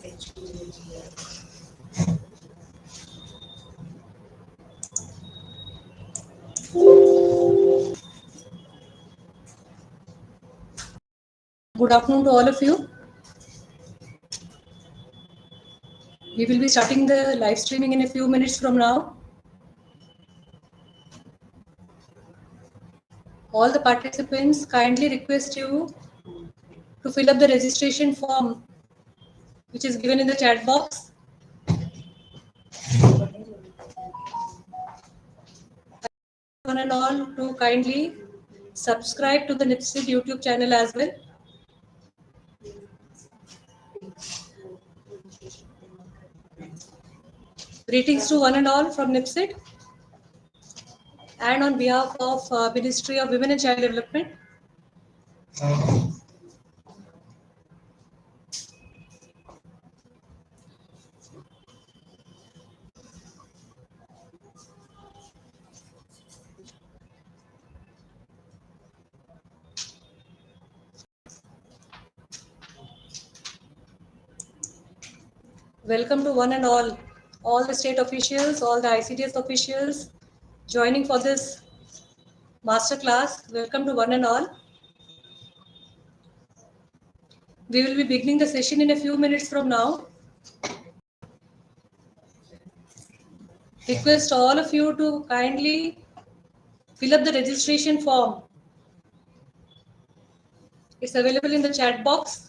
Good afternoon to all of you. We will be starting the live streaming in a few minutes from now. All the participants kindly request you to fill up the registration form which is given in the chat box. One and all to kindly subscribe to the NIPCCD YouTube channel as well. Greetings to one and all from NIPCCD and on behalf of Ministry of Women and Child Development. Welcome to one and all the state officials, all the ICDS officials joining for this masterclass. Welcome to one and all. We will be beginning the session in a few minutes from now. Request all of you to kindly fill up the registration form. It's available in the chat box.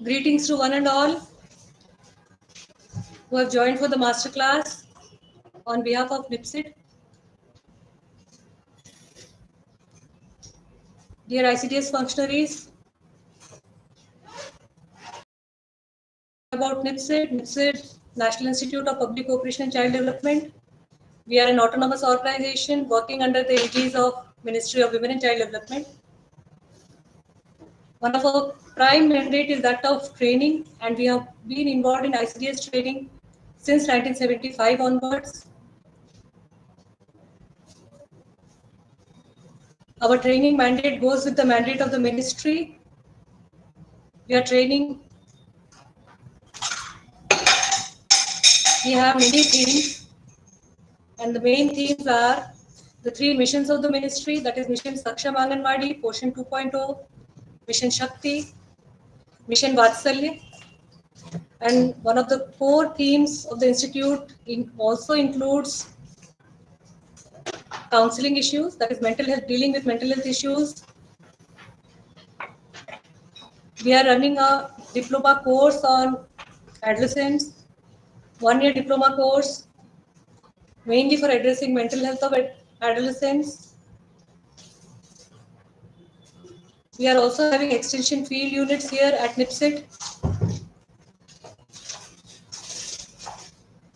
Greetings to one and all who have joined for the masterclass on behalf of NIPCCD. Dear ICDS functionaries, about NIPCCD, National Institute of Public Cooperation and Child Development. We are an autonomous organization working under the aegis of Ministry of Women and Child Development. One of our prime mandate is that of training, and we have been involved in ICDS training since 1975 onwards. Our training mandate goes with the mandate of the ministry. We are training. We have many themes, and the main themes are the three missions of the ministry, that is Mission Saksham Anganwadi, Poshan 2.0, Mission Shakti, Mission Vatsalya. And one of the core themes of the institute also includes counseling issues, that is mental health, dealing with mental health issues. We are running a diploma course on adolescents, 1-year diploma course, mainly for addressing mental health of adolescents. We are also having extension field units here at NIPCCD.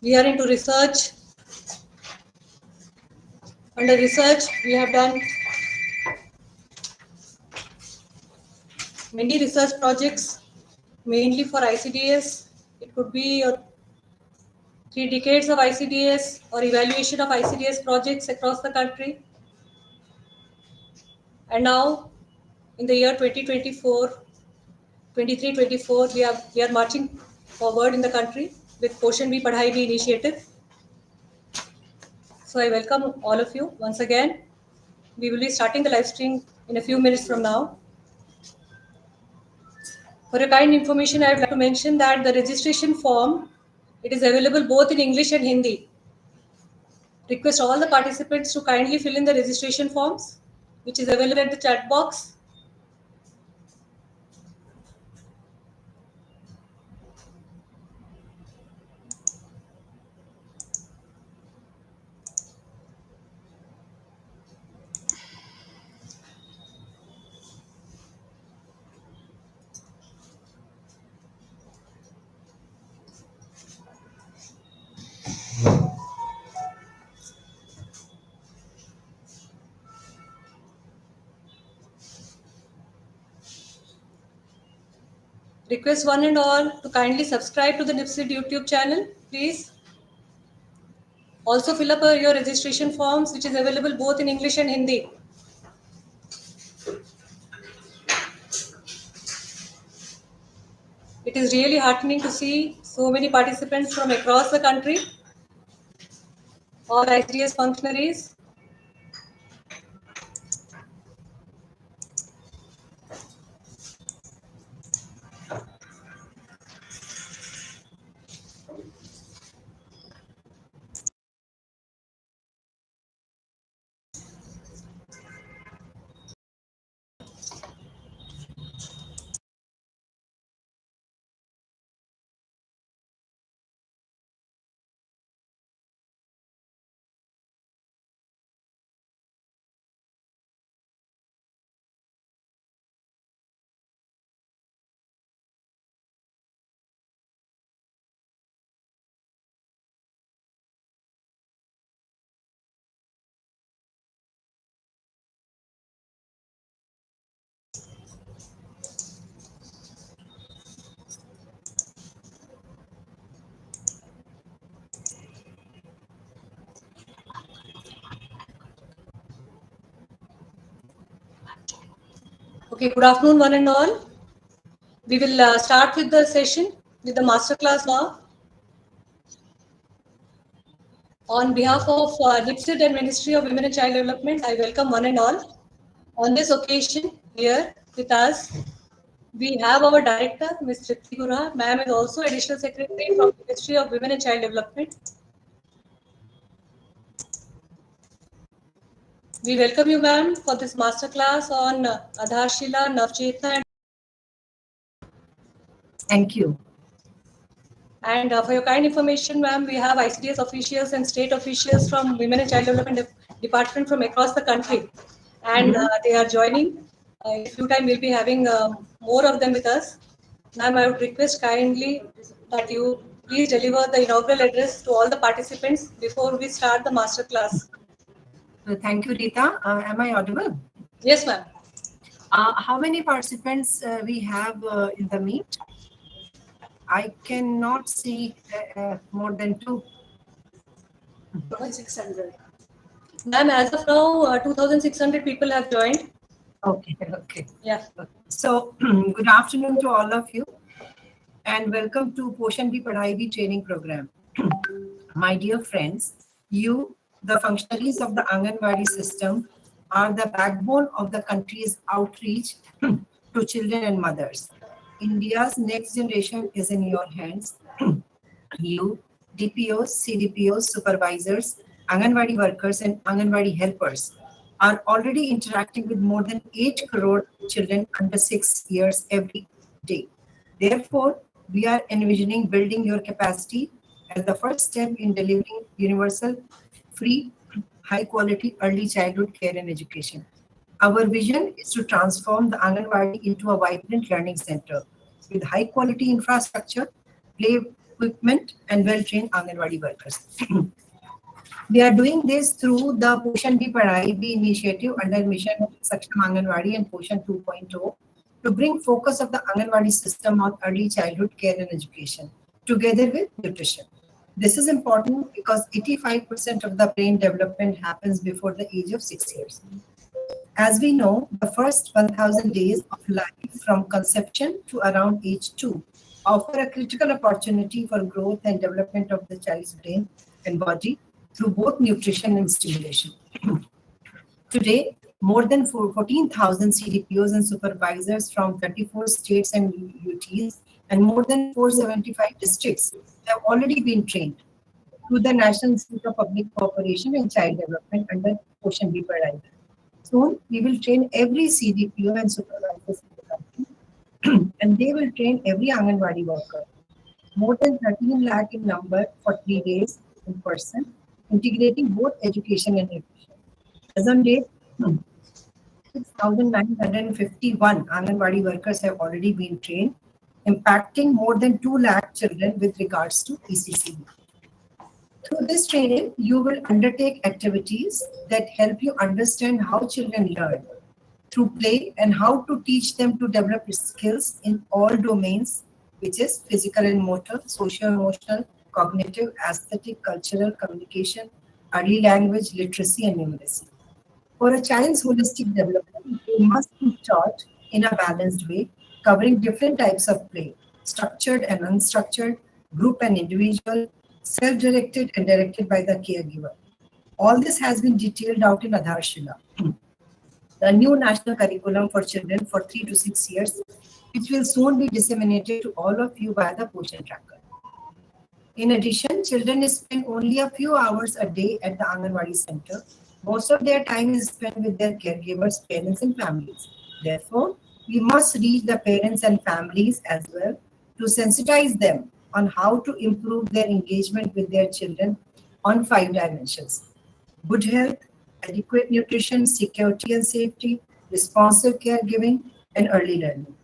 We are into research. Under research, we have done many research projects, mainly for ICDS. It could be 3 decades of ICDS or evaluation of ICDS projects across the country. And now, in the year 2024, 23-24, we are marching forward in the country with Poshan Bhi Padhai Bhi initiative. So I welcome all of you once again. We will be starting the live stream in a few minutes from now. For your kind information, I would like to mention that the registration form, it is available both in English and Hindi. Request all the participants to kindly fill in the registration forms, which is available at the chat box. Request one and all to kindly subscribe to the NIPCCD YouTube channel, please. Also fill up your registration forms, which is available both in English and Hindi. It is really heartening to see so many participants from across the country, all ICDS functionaries. Okay, good afternoon, one and all. We will start with the session with the masterclass now. On behalf of NIPCCD and Ministry of Women and Child Development, I welcome one and all. On this occasion, here with us, we have our director, Ms. Rita. Ma'am is also Additional Secretary from Ministry of Women and Child Development. We welcome you, ma'am, for this masterclass on Aadharshila, Navchetana. Thank you. And for your kind information, ma'am, we have ICDS officials and state officials from Women and Child Development Department from across the country. And they are joining. In a few time, we'll be having more of them with us. Ma'am, I would request kindly that you please deliver the inaugural address to all the participants before we start the master class. Thank you, Rita. Am I audible? Yes, ma'am. How many participants we have in the meet? I cannot see more than 2. 2,600. Ma'am, as of now, 2,600 people have joined. Okay. Yeah. So, good afternoon to all of you and welcome to Poshan Padhai training program. My dear friends, you, the functionaries of the Anganwadi system, are the backbone of the country's outreach to children and mothers. India's next generation is in your hands. You, DPOs, CDPOs, supervisors, Anganwadi workers and Anganwadi helpers are already interacting with more than 8 crore children under 6 years every day. Therefore, we are envisioning building your capacity as the first step in delivering universal, free, high-quality early childhood care and education. Our vision is to transform the Anganwadi into a vibrant learning center with high-quality infrastructure, play equipment, and well-trained Anganwadi workers. We are doing this through the Poshan Padhai initiative under Mission Saksham Anganwadi and Poshan 2.0 to bring focus of the Anganwadi system on early childhood care and education together with nutrition. This is important because 85% of the brain development happens before the age of 6 years. As we know, the first 1,000 days of life from conception to around age 2 offer a critical opportunity for growth and development of the child's brain and body through both nutrition and stimulation. Today, more than 14,000 CDPOs and supervisors from 34 states and UTs and more than 475 districts have already been trained through the National Institute of Public Cooperation and Child Development under Poshan Padhai. Soon, we will train every CDPO and supervisors in the country, and they will train every Anganwadi worker. More than 13 lakh in number for 3 days in person, integrating both education and nutrition. As on date, 6,951 Anganwadi workers have already been trained, impacting more than 2 lakh children with regards to ECCD. Through this training, you will undertake activities that help you understand how children learn, through play and how to teach them to develop skills in all domains, which is physical and motor, socio-emotional, cognitive, aesthetic, cultural, communication, early language, literacy, and numeracy. For a child's holistic development, they must be taught in a balanced way, covering different types of play, structured and unstructured, group and individual, self-directed and directed by the caregiver. All this has been detailed out in Aadharshila, the new national curriculum for children for 3 to 6 years, which will soon be disseminated to all of you via the Poshan tracker. In addition, children spend only a few hours a day at the Anganwadi center. Most of their time is spent with their caregivers, parents, and families. Therefore, we must reach the parents and families as well to sensitize them on how to improve their engagement with their children on 5 dimensions: good health, adequate nutrition, security and safety, responsive caregiving, and early learning.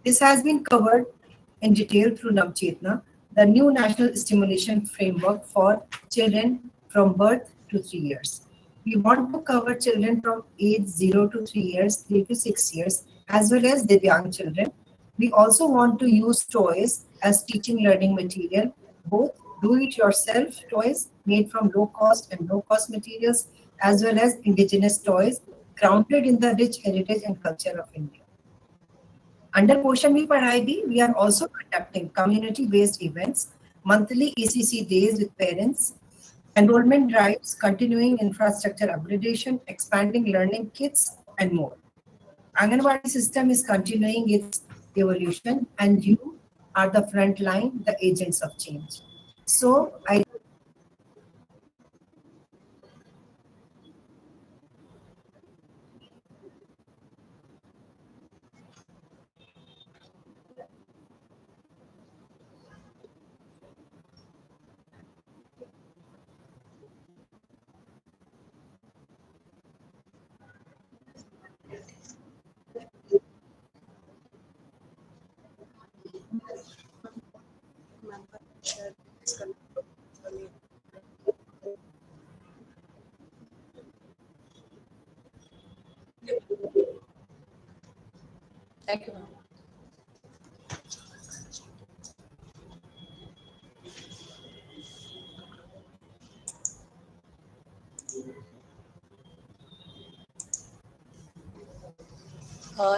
This has been covered in detail through Navchetana, the new national stimulation framework for children from birth to 3 years. We want to cover children from age 0 to 3 years, 3 to 6 years, as well as the young children. We also want to use toys as teaching learning material, both do-it-yourself toys made from low-cost and no-cost materials, as well as indigenous toys grounded in the rich heritage and culture of India. Under Poshan Bhi Padhai Bhi, we are also conducting community-based events, monthly ECC days with parents, enrollment drives, continuing infrastructure upgradation, expanding learning kits, and more. Anganwadi system is continuing its evolution, and you are the front line, the agents of change. So I Thank you, ma'am.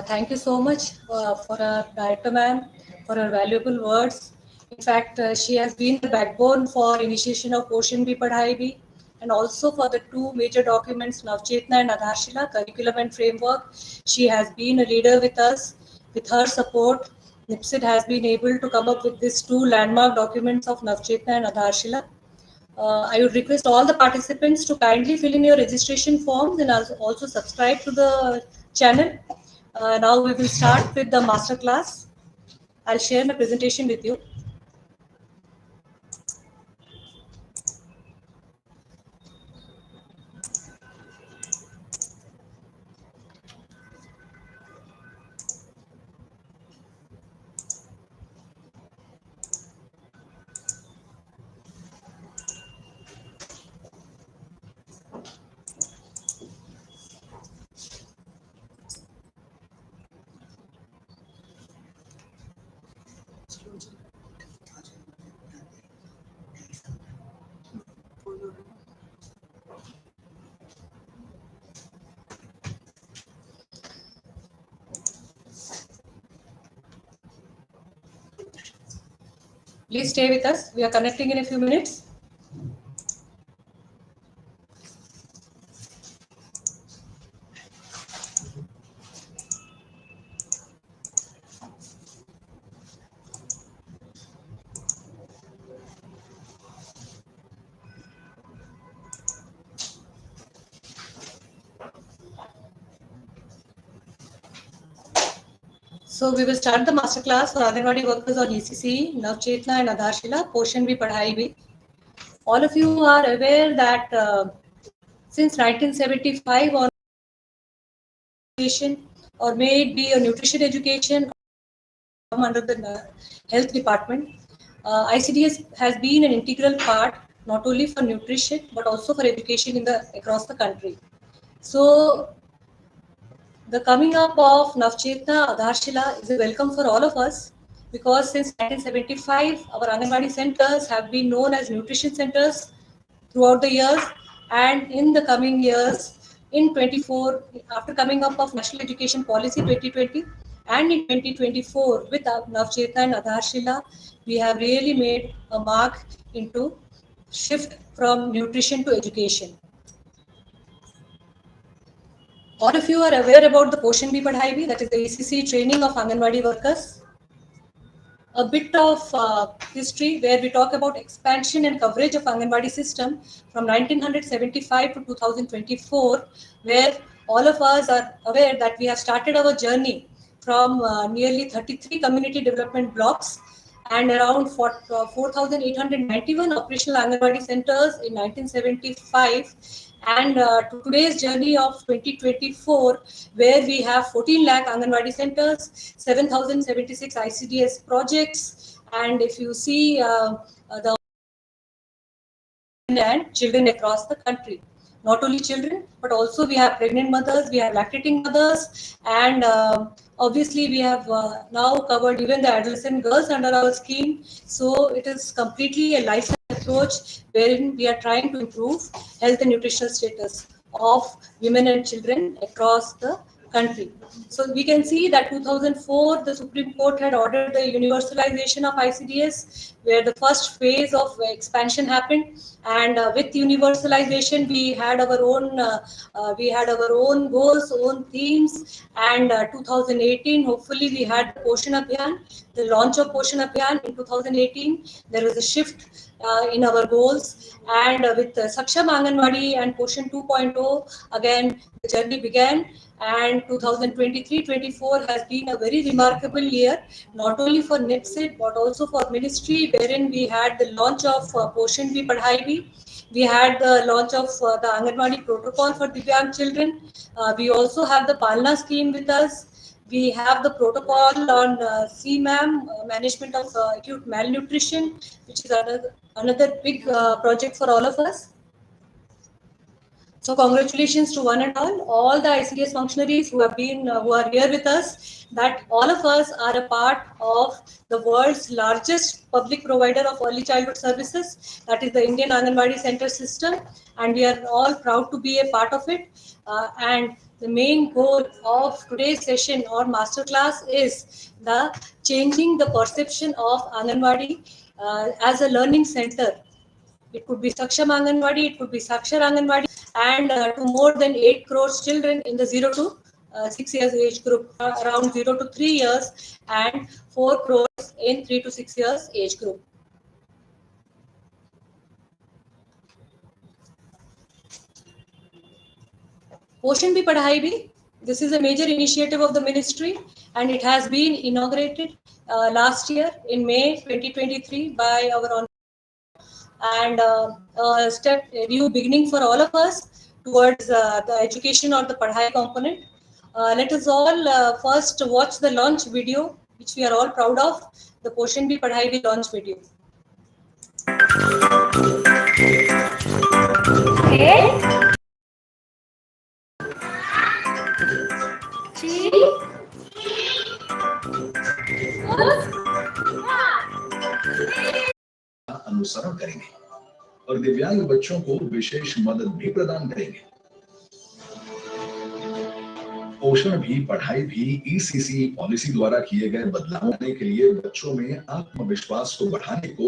Thank you so much for our director ma'am for her valuable words. In fact, she has been the backbone for initiation of Poshan Bhi Padhai Bhi, and also for the 2 major documents, Navchetana and Aadharshila, curriculum and framework. She has been a leader with us. With her support, NIPCCD has been able to come up with these 2 landmark documents of Navchetana and Aadharshila. I would request all the participants to kindly fill in your registration forms and also subscribe to the channel. Now we will start with the masterclass. I'll share my presentation with you. Please stay with us. We are connecting in a few minutes. So we will start the masterclass for Anganwadi workers on ECCE, Navchetana and Aadharshila, Poshan Bhi Padhai Bhi. All of you are aware that since 1975 on education, or may it be a nutrition education under the health department, ICDS has been an integral part not only for nutrition but also for education across the country. So The coming up of Navchetana, Aadharshila is a welcome for all of us, because since 1975, our Anganwadi centers have been known as nutrition centers throughout the years, and in the coming years, in 24, after coming up of National Education Policy 2020, and in 2024 with Navchetana and Aadharshila, we have really made a mark into shift from nutrition to education. All of you are aware about the Poshan Padhai, that is the ECCE training of Anganwadi workers. A bit of history where we talk about expansion and coverage of Anganwadi system from 1975 to 2024, where all of us are aware that we have started our journey from nearly 33 community development blocks and around 4,891 operational Anganwadi centers in 1975, and to today's journey of 2024, where we have 14 lakh Anganwadi centers, 7,076 ICDS projects, and if you see the and children across the country. Not only children, but also we have pregnant mothers, we have lactating mothers, and obviously we have now covered even the adolescent girls under our scheme. So it is completely a lifestyle approach wherein we are trying to improve health and nutritional status of women and children across the country. So we can see that 2004, the Supreme Court had ordered the universalization of ICDS, where the first phase of expansion happened, and with universalization, we had our own goals, own themes, and 2018, hopefully, we had the Poshan Abhiyan, the launch of Poshan Abhiyan in 2018. There was a shift in our goals, and with Saksham Anganwadi and Poshan 2.0, again the journey began, and 2023-24 has been a very remarkable year, not only for NIPCCD but also for ministry, wherein we had the launch of Poshan Padhai. We had the launch of the Anganwadi protocol for Divyang children. We also have the Palna scheme with us. We have the protocol on CMAM, management of acute malnutrition, which is another big project for all of us. So congratulations to one and all the ICDS functionaries who have been, who are here with us, that all of us are a part of the world's largest public provider of early childhood services, that is the Indian Anganwadi Center system, and we are all proud to be a part of it. And the main goal of today's session or masterclass is the changing the perception of Anganwadi as a learning center. It could be Saksham Anganwadi, it could be Sakshar Anganwadi, and to more than 8 crores children in the 0 to 6 years age group, around 0 to 3 years, and 4 crores in 3 to 6 years age group. Poshan Padhai Bhi, this is a major initiative of the ministry, and it has been inaugurated last year in May 2023 by our honorable, and a new beginning for all of us towards the education or the Padhai component. Let us all first watch the launch video, which we are all proud of, the Poshan Padhai launch video. अनुसरण करेंगे और दिव्यांग बच्चों को विशेष मदद भी प्रदान करेंगे। पोषण भी पढ़ाई भी ECCE पॉलिसी द्वारा किए गए बदलावों के लिए बच्चों में आत्मविश्वास को बढ़ाने को